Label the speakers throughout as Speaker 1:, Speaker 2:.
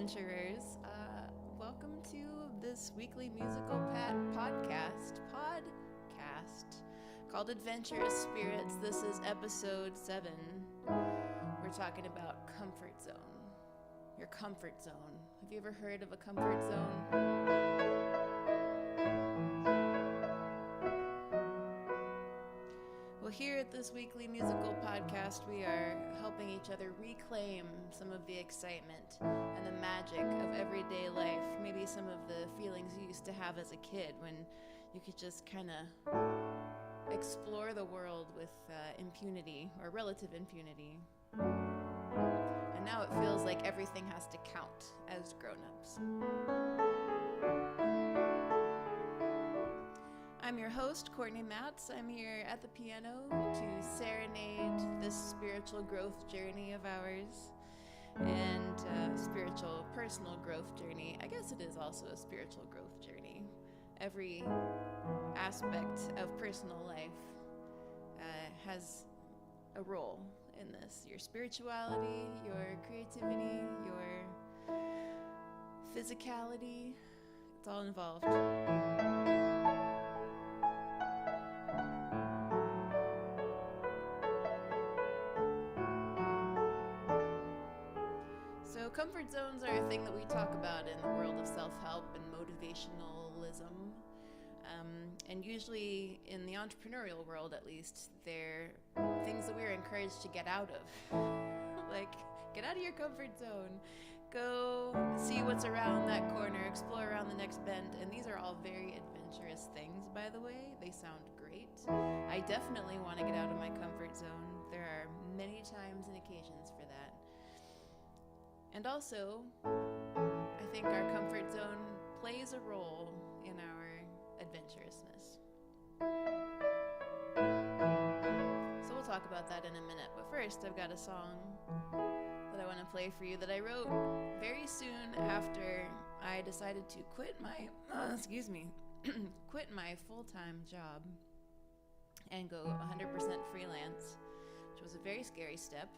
Speaker 1: adventurers. Welcome to this weekly musical podcast called Adventurous Spirits. This is episode 7. We're talking about comfort zone. Your comfort zone. Have you ever heard of a comfort zone? Well, here at this weekly musical podcast, we are helping each other reclaim some of the excitement and the magic of everyday life. Maybe some of the feelings you used to have as a kid when you could just kind of explore the world with impunity or relative impunity. And now it feels like everything has to count as grown-ups. I'm your host, Cortney Matz. I'm here at the piano to serenade this spiritual growth journey of ours and spiritual personal growth journey. I guess it is also a spiritual growth journey. Every aspect of personal life has a role in this. Your spirituality, your creativity, your physicality, it's all involved. So comfort zones are a thing that we talk about in the world of self-help and motivationalism. And usually in the entrepreneurial world, at least, they're things that we're encouraged to get out of. Like, get out of your comfort zone. Go see what's around that corner, explore around the next bend. And these are all very adventurous things, by the way. They sound great. I definitely want to get out of my comfort zone. There are many times and occasions for that. And also, I think our comfort zone plays a role in our adventurousness. So we'll talk about that in a minute. But first, I've got a song that I want to play for you that I wrote very soon after I decided to quit my, quit my full-time job and go 100% freelance, which was a very scary step.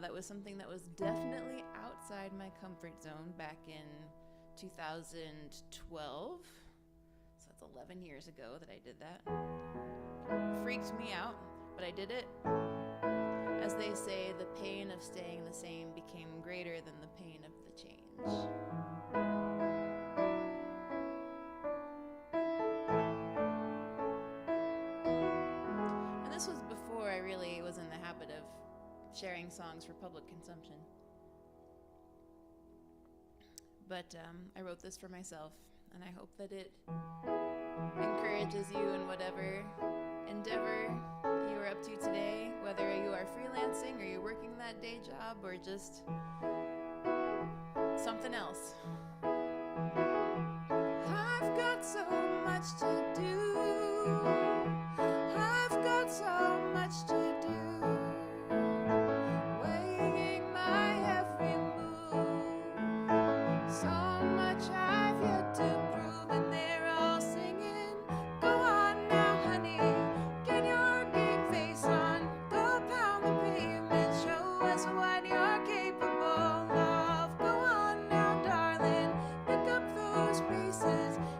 Speaker 1: That was something that was definitely outside my comfort zone back in 2012. So that's 11 years ago that I did that. Freaked me out, but I did it. As they say, the pain of staying the same became greater than the pain of the change. And this was before I really was in the habit of sharing songs for public consumption. But I wrote this for myself, and I hope that it encourages you in whatever endeavor you are up to today, whether you are freelancing or you're working that day job or just something else. I've got so much to do. I've got so much to do.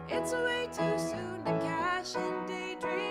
Speaker 1: It's way too soon to cash in daydreams.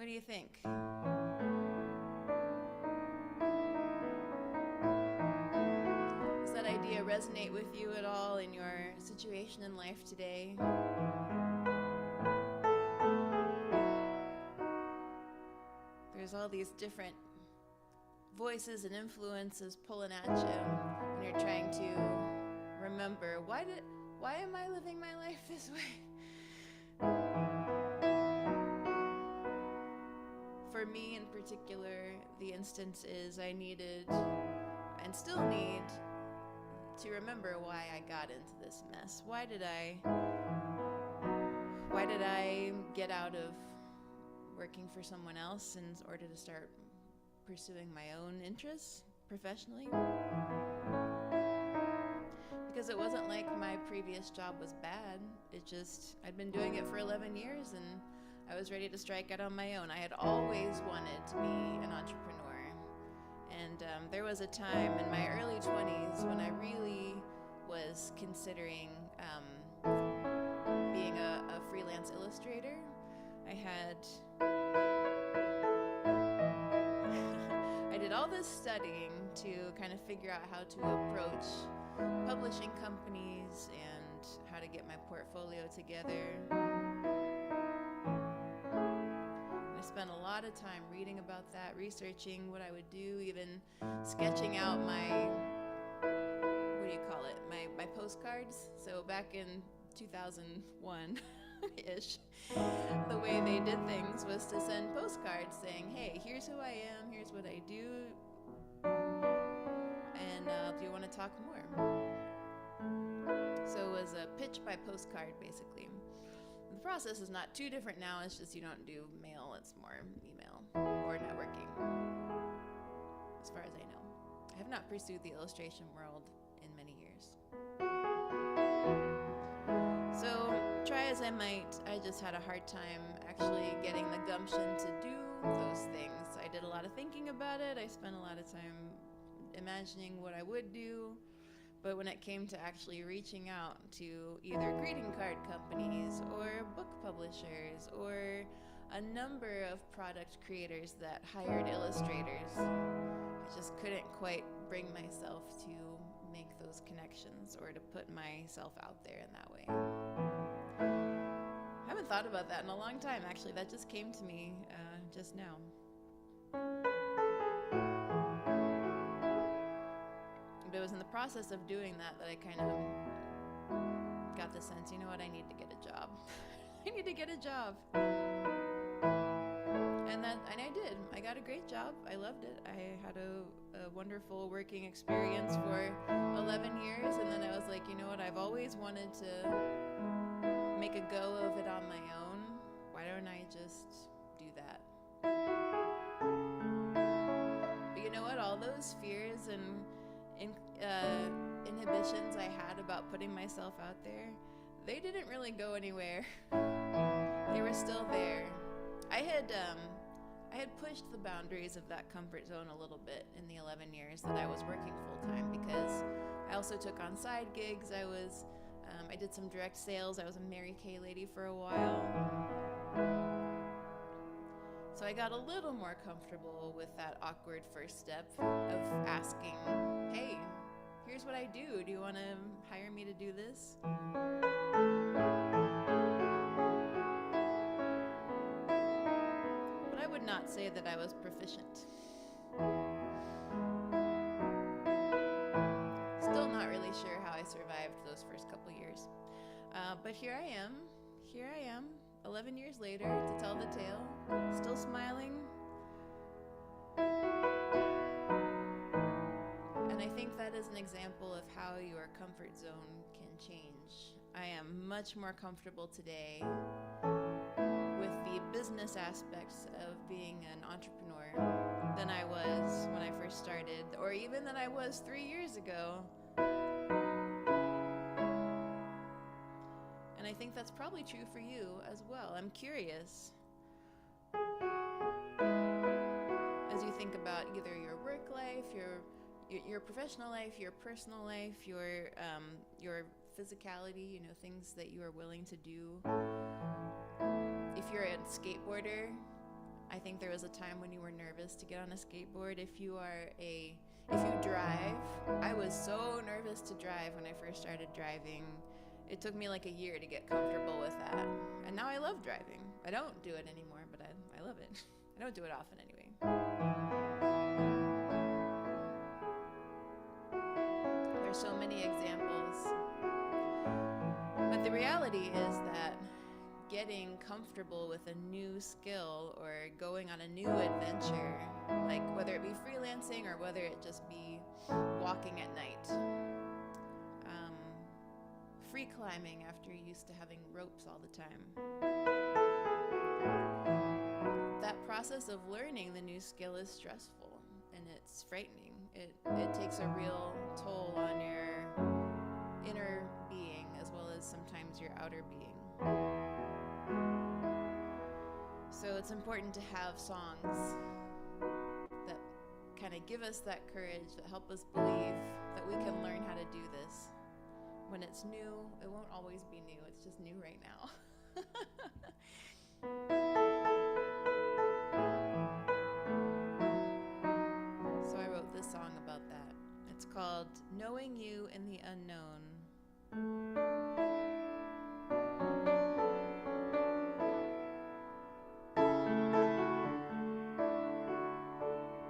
Speaker 1: What do you think? Does that idea resonate with you at all in your situation in life today? There's all these different voices and influences pulling at you, and you're trying to remember, why am I living my life this way? For me in particular, the instance is I needed and still need to remember why I got into this mess. Why did I get out of working for someone else in order to start pursuing my own interests professionally? Because it wasn't like my previous job was bad. It just, I'd been doing it for 11 years and I was ready to strike out on my own. I had always wanted to be an entrepreneur. And there was a time in my early 20s when I really was considering being a freelance illustrator. I did all this studying to kind of figure out how to approach publishing companies and how to get my portfolio together. I spent a lot of time reading about that, researching what I would do, even sketching out my postcards. So back in 2001-ish, the way they did things was to send postcards saying, hey, here's who I am, here's what I do, and do you want to talk more? So it was a pitch by postcard, basically. The process is not too different now, it's just you don't do mail, it's more email or networking, as far as I know. I have not pursued the illustration world in many years. So, try as I might, I just had a hard time actually getting the gumption to do those things. I did a lot of thinking about it, I spent a lot of time imagining what I would do, but when it came to actually reaching out to either greeting card companies or book publishers or a number of product creators that hired illustrators, I just couldn't quite bring myself to make those connections or to put myself out there in that way. I haven't thought about that in a long time, actually. That just came to me just now. But it was in the process of doing that I kind of got the sense, you know what, I need to get a job. I need to get a job. And I did. I got a great job. I loved it. I had a wonderful working experience for 11 years, and then I was like, you know what, I've always wanted to make a go of it on my own. Why don't I just do that? But you know what, all those fears and inhibitions I had about putting myself out there, they didn't really go anywhere. They were still there. I had pushed the boundaries of that comfort zone a little bit in the 11 years that I was working full-time, because I also took on side gigs. I did some direct sales. I was a Mary Kay lady for a while. So I got a little more comfortable with that awkward first step of asking, hey, here's what I do. Do you want to hire me to do this? But I would not say that I was proficient. Still not really sure how I survived those first couple years. But here I am, 11 years later, to tell the tale, still smiling. And I think that is an example of how your comfort zone can change. I am much more comfortable today with the business aspects of being an entrepreneur than I was when I first started, or even than I was 3 years ago. And I think that's probably true for you as well. I'm curious, as you think about either your work life, your professional life, your personal life, your physicality, things that you are willing to do. If you're a skateboarder, I think there was a time when you were nervous to get on a skateboard. If you drive, I was so nervous to drive when I first started driving. It took me like a year to get comfortable with that. And now I love driving. I don't do it anymore, but I love it. I don't do it often anyway. There's so many examples. But the reality is that getting comfortable with a new skill or going on a new adventure, like whether it be freelancing or whether it just be walking at night, free climbing after you're used to having ropes all the time. That process of learning the new skill is stressful and it's frightening. It takes a real toll on your inner being as well as sometimes your outer being. So it's important to have songs that kind of give us that courage, that help us believe that we can learn how to do this. When it's new, it won't always be new. It's just new right now. So I wrote this song about that. It's called Knowing You in the Unknown.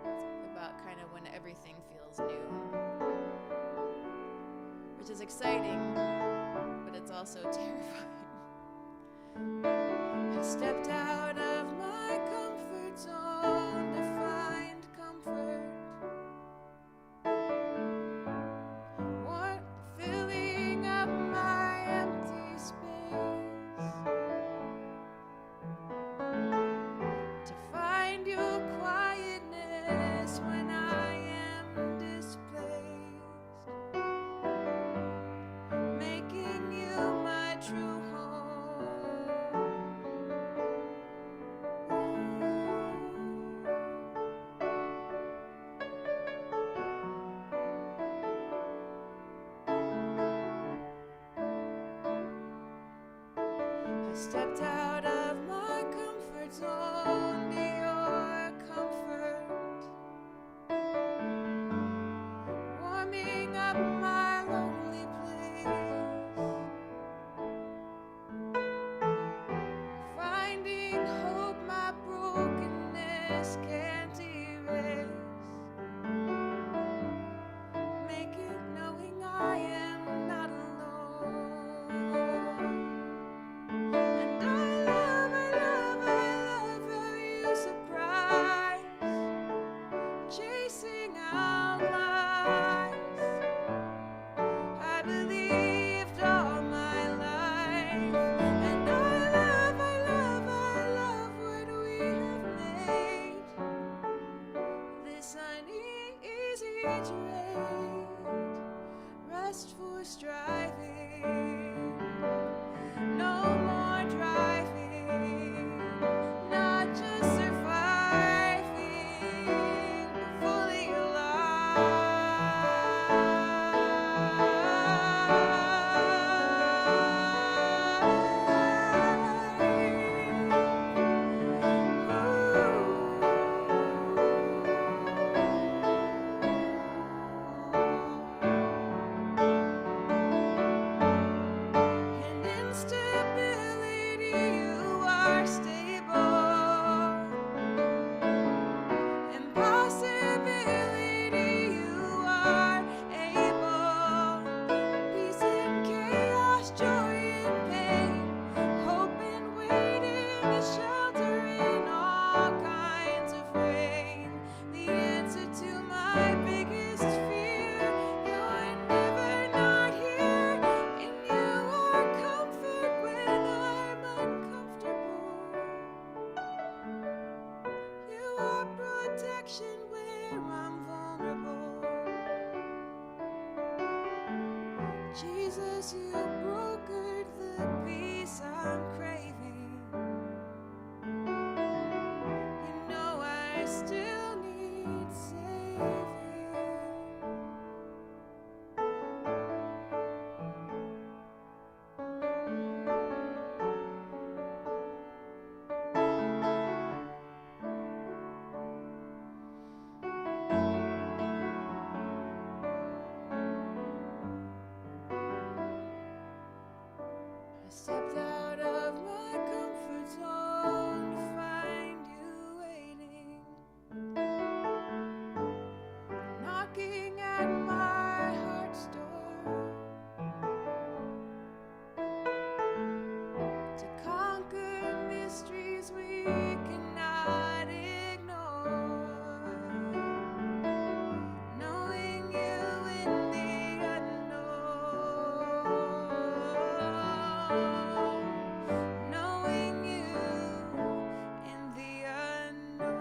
Speaker 1: It's about kind of when everything feels new, which is exciting, but it's also terrifying. I stepped out of my comfort zone to find comfort. Warmth filling up my empty space. To find your quietness when I am displaced. Making you my true home. I stepped out of my comfort zone to your comfort, warming up my lonely place, finding hope my brokenness can't erase, knowing I am not alone. And I love how you surprise, chasing out lies I believed all my life. And I love what we have made, this uneasy trade, restful striving, no more driving, not just surviving, fully and instability, you are stable. Impossibility, you are able. Peace in chaos, joy in pain, hope in waiting, a shelter in all kinds of rain. The answer to my biggest fear, you're never not here. In you are comfort when I'm uncomfortable. You are protection where I'm vulnerable. Jesus, you brokered the peace I'm craving. You know I still need saving. cannot ignore. Knowing you in the unknown. Knowing you in the unknown.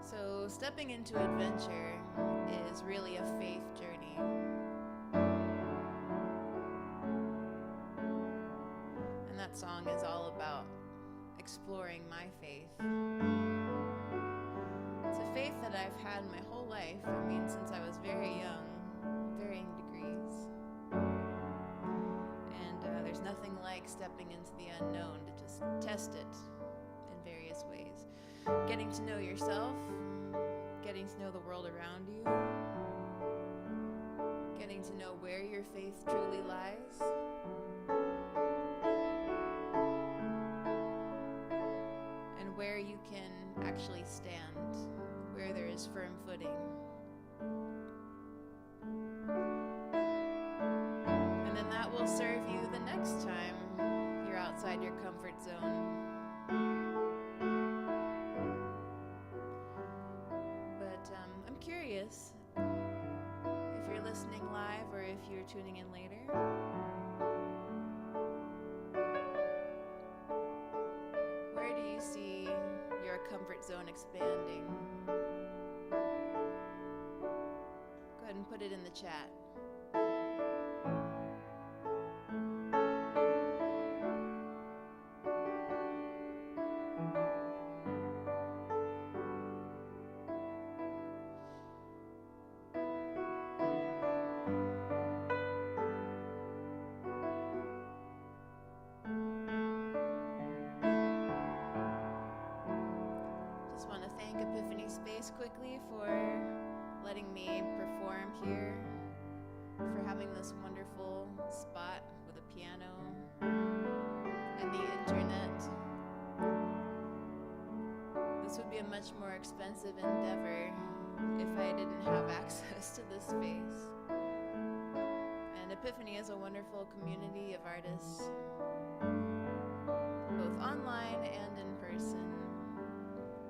Speaker 1: So, stepping into adventure is really a faith journey. And that song is all about exploring my faith. It's a faith that I've had my whole life. I mean, since I was very young, varying degrees. And there's nothing like stepping into the unknown to just test it in various ways. Getting to know yourself, getting to know the world around you, getting to know where your faith truly lies, and where you can actually stand, where there is firm footing. And then that will serve you the next time you're outside your comfort zone. I'm curious if you're listening live or if you're tuning in later. Where do you see your comfort zone expanding? Go ahead and put it in the chat. Quickly for letting me perform here, for having this wonderful spot with a piano and the internet. This would be a much more expensive endeavor if I didn't have access to this space. And Epiphany is a wonderful community of artists, both online and in person,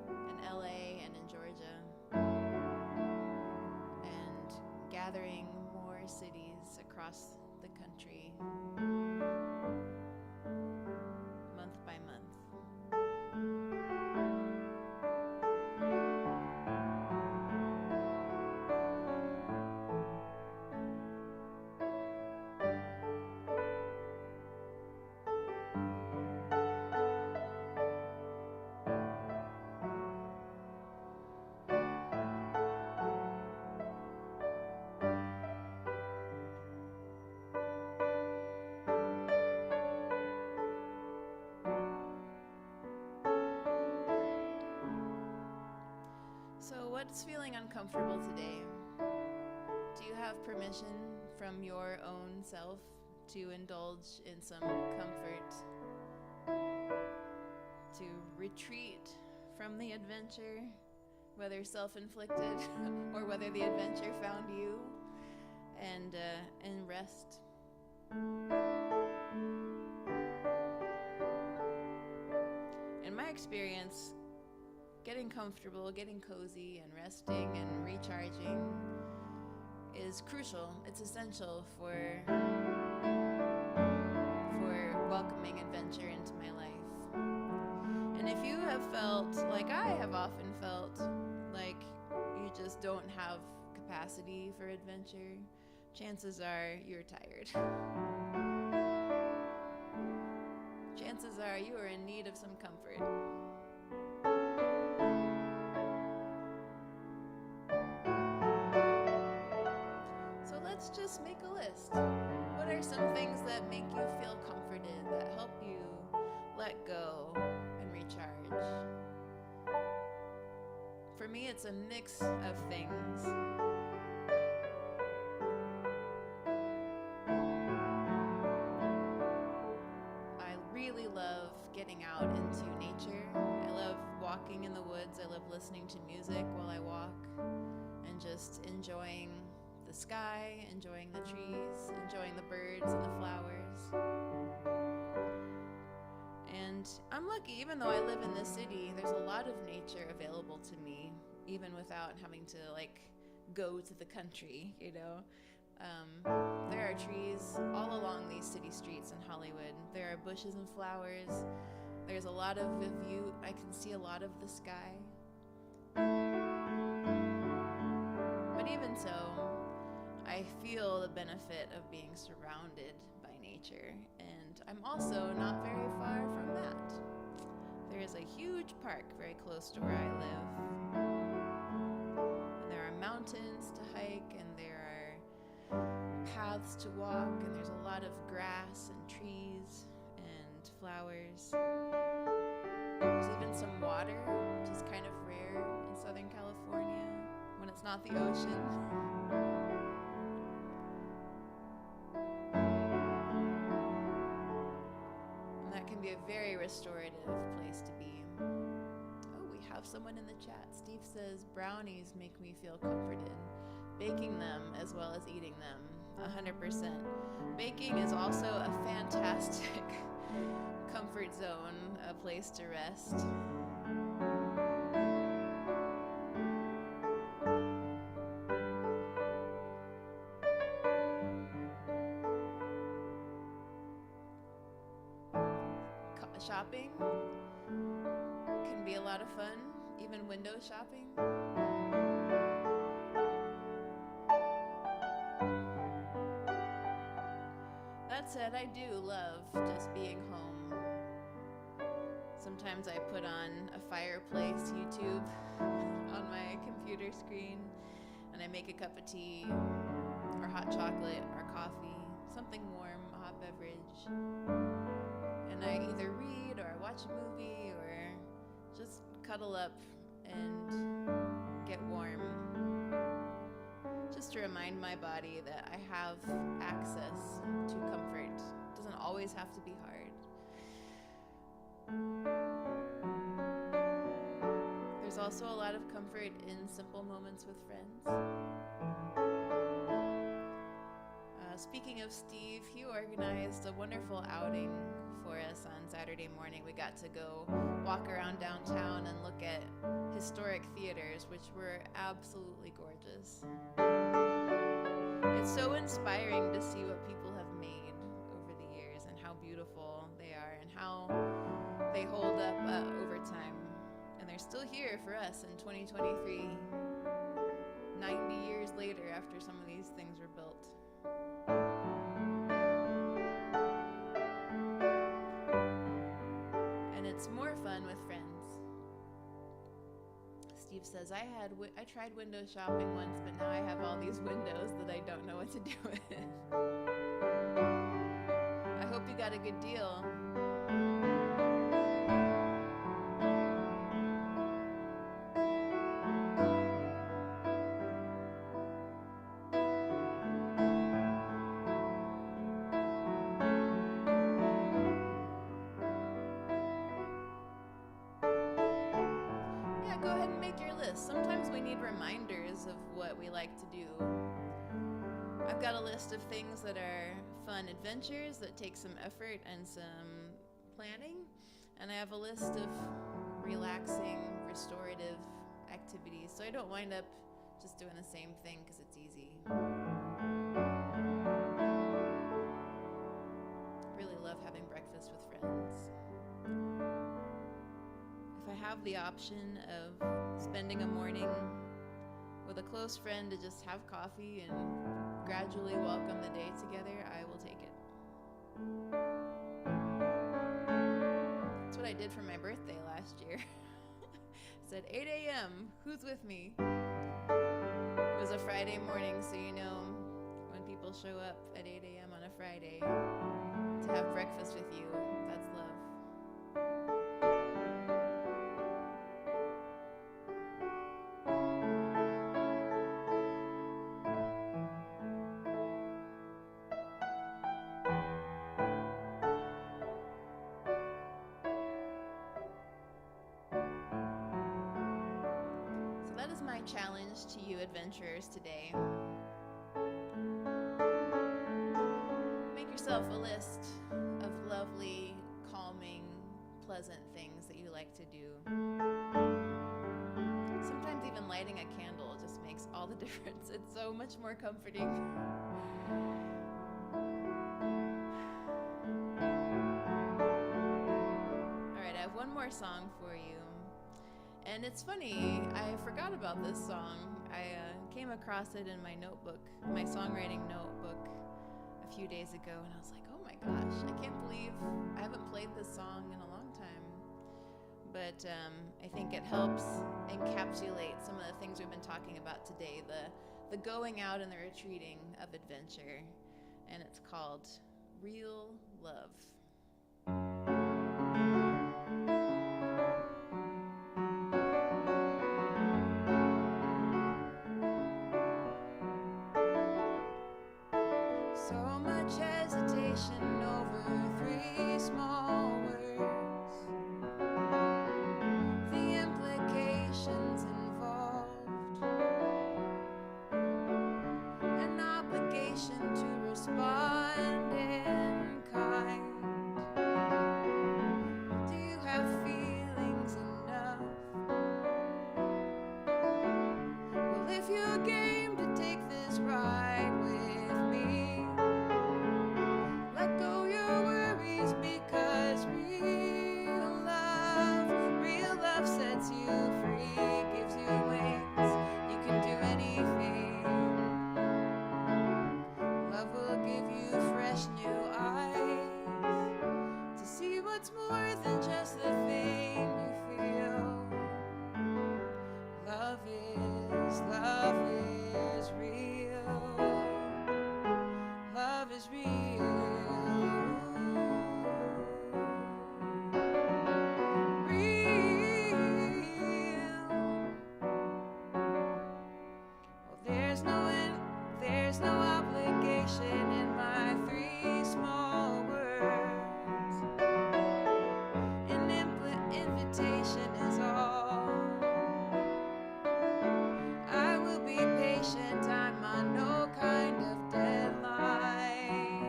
Speaker 1: in LA and in Georgia, and gathering more cities across the country month by month. So what's feeling uncomfortable today? Do you have permission from your own self to indulge in some comfort, to retreat from the adventure, whether self-inflicted or whether the adventure found you, and rest? In my experience, getting comfortable, getting cozy, and resting and recharging is crucial. It's essential for welcoming adventure into my life. And if you have felt, like I have often felt, like you just don't have capacity for adventure, chances are you're tired. Chances are you are in need of some comfort. So let's just make a list. What are some things that make it's a mix of things. I really love getting out into nature. I love walking in the woods. I love listening to music while I walk and just enjoying the sky, enjoying the trees, enjoying the birds and the flowers. And I'm lucky, even though I live in the city, there's a lot of nature available to me, even without having to go to the country, There are trees all along these city streets in Hollywood. There are bushes and flowers. There's a lot of view. I can see a lot of the sky. But even so, I feel the benefit of being surrounded by nature, and I'm also not very far from that. There is a huge park very close to where I live. And there are mountains to hike, and there are paths to walk, and there's a lot of grass and trees and flowers. There's even some water, which is kind of rare in Southern California when it's not the ocean. Be a very restorative place to be. Oh, we have someone in the chat. Steve says, brownies make me feel comforted. Baking them as well as eating them, 100%. Baking is also a fantastic comfort zone, a place to rest. Shopping can be a lot of fun, even window shopping. That said, I do love just being home. Sometimes I put on a fireplace YouTube on my computer screen, and I make a cup of tea, or hot chocolate, or coffee, something warm, a hot beverage. And I either read or I watch a movie or just cuddle up and get warm. Just to remind my body that I have access to comfort. It doesn't always have to be hard. There's also a lot of comfort in simple moments with friends. Speaking of Steve, he organized a wonderful outing for us on Saturday morning. We got to go walk around downtown and look at historic theaters, which were absolutely gorgeous. It's so inspiring to see what people have made over the years and how beautiful they are and how they hold up over time. And they're still here for us in 2023, 90 years later after some of these things were built. And it's more fun with friends. Steve says, I tried window shopping once, but now I have all these windows that I don't know what to do with. I hope you got a good deal. Go ahead and make your list. Sometimes we need reminders of what we like to do. I've got a list of things that are fun adventures that take some effort and some planning, and I have a list of relaxing, restorative activities, so I don't wind up just doing the same thing because it's easy. Really love having breakfast with friends. If I have the option of spending a morning with a close friend to just have coffee and gradually welcome the day together, I will take it. That's what I did for my birthday last year. I said 8 a.m., who's with me? It was a Friday morning, so you know when people show up at 8 a.m. on a Friday to have breakfast with you, that's love. my challenge to you adventurers today. Make yourself a list of lovely, calming, pleasant things that you like to do. Sometimes even lighting a candle just makes all the difference. It's so much more comforting. Alright, I have one more song for you. And it's funny, I forgot about this song. I came across it in my notebook, my songwriting notebook, a few days ago, and I was like, oh my gosh, I can't believe I haven't played this song in a long time. But I think it helps encapsulate some of the things we've been talking about today, the going out and the retreating of adventure. And it's called Real Love. So much hesitation over 3 small words. The implications involved. An obligation to respond in kind. Do you have feelings enough? Well, if you're game to take this ride with me, let go your worries, because real love sets you free, gives you wings, you can do anything. Love will give you fresh new eyes to see what's more than just the thing you feel. Love is real. Love is real. Real. Well, there's no obligation in my 3 small words. An invitation is all. I will be patient, I'm on no kind of deadline.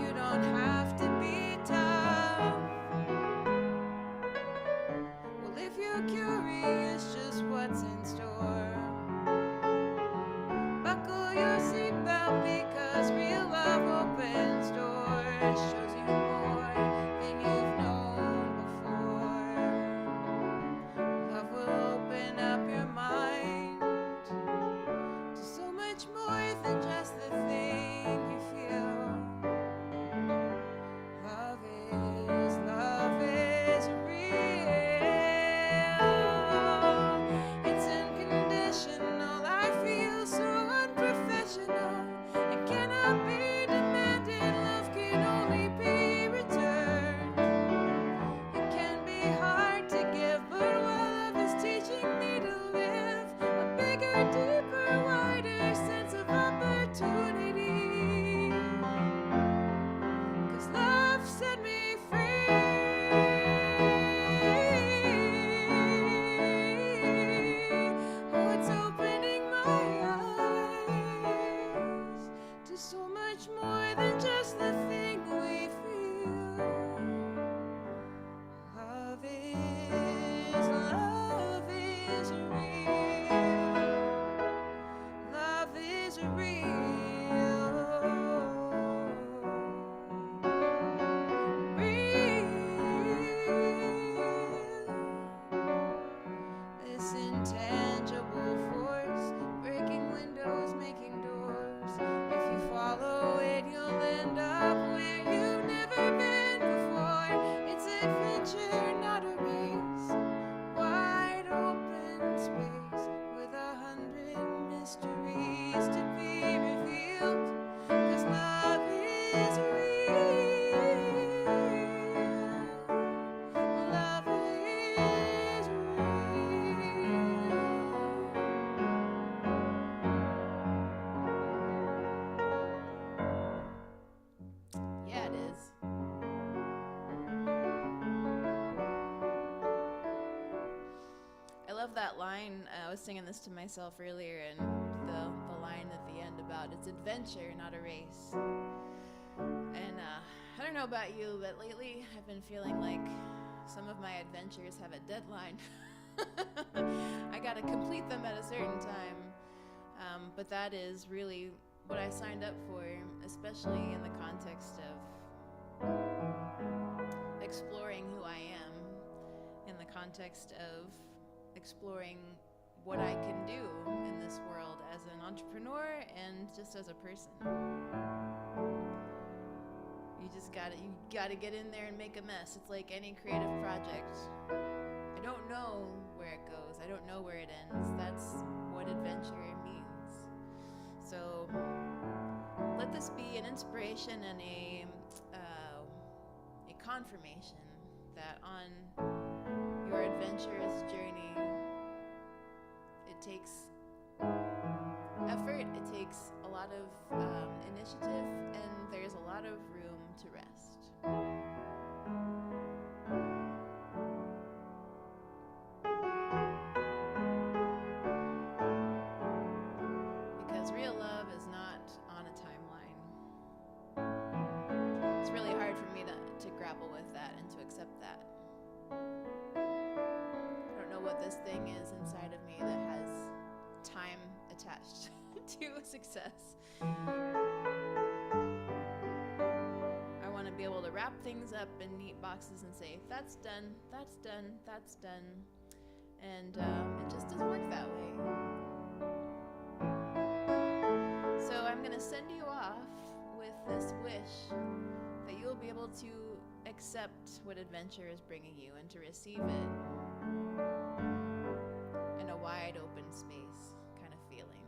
Speaker 1: You don't have to be tough. Well, if you're curious just what's in store, buckle your seatbelt, because real love opens doors, shows you more than you've known before. Love will open up your mind to so much more than just the thing you feel. Love is real. It's unconditional. I feel so unprofessional. It cannot be demanded. Love can only be returned. It can be hard to give, but love is teaching me to live a bigger, deeper, wider sense of opportunity. 'Cause love set me free. Oh, it's opening my eyes to so much more than just the thing we feel. Love is real. Love is real. Real. This intangible force, breaking windows, making doors. If you follow it, you'll end up where you've never been before. It's adventure, not a race. Wide open space with 100 mysteries to be revealed. 'Cause love is real. Love is real. Yeah, it is. I love love that line. I was singing this to myself earlier, and the line at the end about it's adventure, not a race. And I don't know about you, but lately I've been feeling like some of my adventures have a deadline. I got to complete them at a certain time. But that is really what I signed up for, especially in the context of exploring who I am, in the context of exploring what I can do in this world as an entrepreneur and just as a person. You gotta get in there and make a mess. It's like any creative project. I don't know where it goes. I don't know where it ends. That's what adventure means. So let this be an inspiration and a confirmation that on your adventurous journey, it takes effort, it takes a lot of initiative, and there's a lot of room to rest. Because real love is not on a timeline. It's really hard for me to grapple with that and to accept that. I don't know what this thing is inside of me that has time attached to success. I want to be able to wrap things up in neat boxes and say, that's done, that's done, that's done. And it just doesn't work that way. So I'm going to send you off with this wish that you'll be able to accept what adventure is bringing you and to receive it in a wide open space kind of feeling.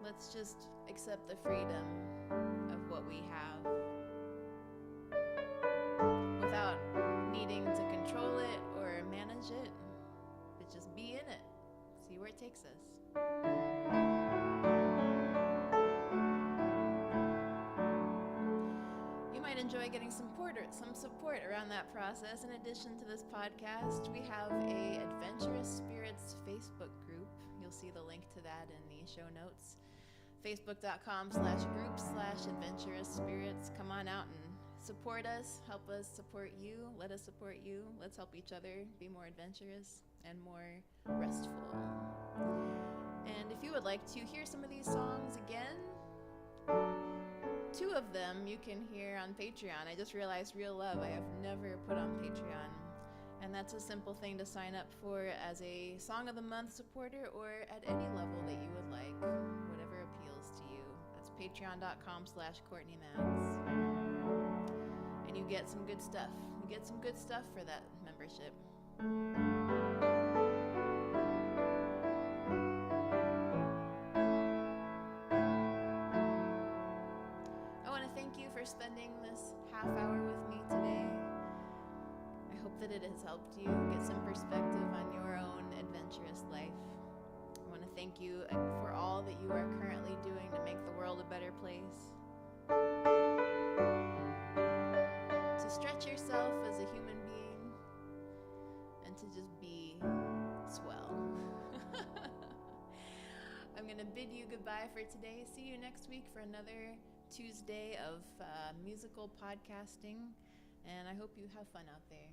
Speaker 1: Let's just accept the freedom of what we have without needing to control it or manage it, but just be in it, see where it takes us. You might enjoy getting some support around that process. In addition to this podcast, we have a Adventurous Spirits Facebook group. You'll see the link to that in the show notes. Facebook.com/group/Adventurous Spirits. Come on out and support us, help us support you, let us support you. Let's help each other be more adventurous and more restful. And if you would like to hear some of these songs again, 2 of them you can hear on Patreon. I just realized Real Love I have never put on Patreon. And that's a simple thing to sign up for as a Song of the Month supporter or at any level that you would like, whatever appeals to you. That's patreon.com/Cortney Matz. And you get some good stuff. You get some good stuff for that membership. I want to thank you for spending this half hour with me today. I hope that it has helped you get some perspective on your own adventurous life. I want to thank you for all that you are currently doing to make the world a better place. To stretch yourself as a human being and to just be swell. I'm going to bid you goodbye for today. See you next week for another Tuesday of musical podcasting, and I hope you have fun out there.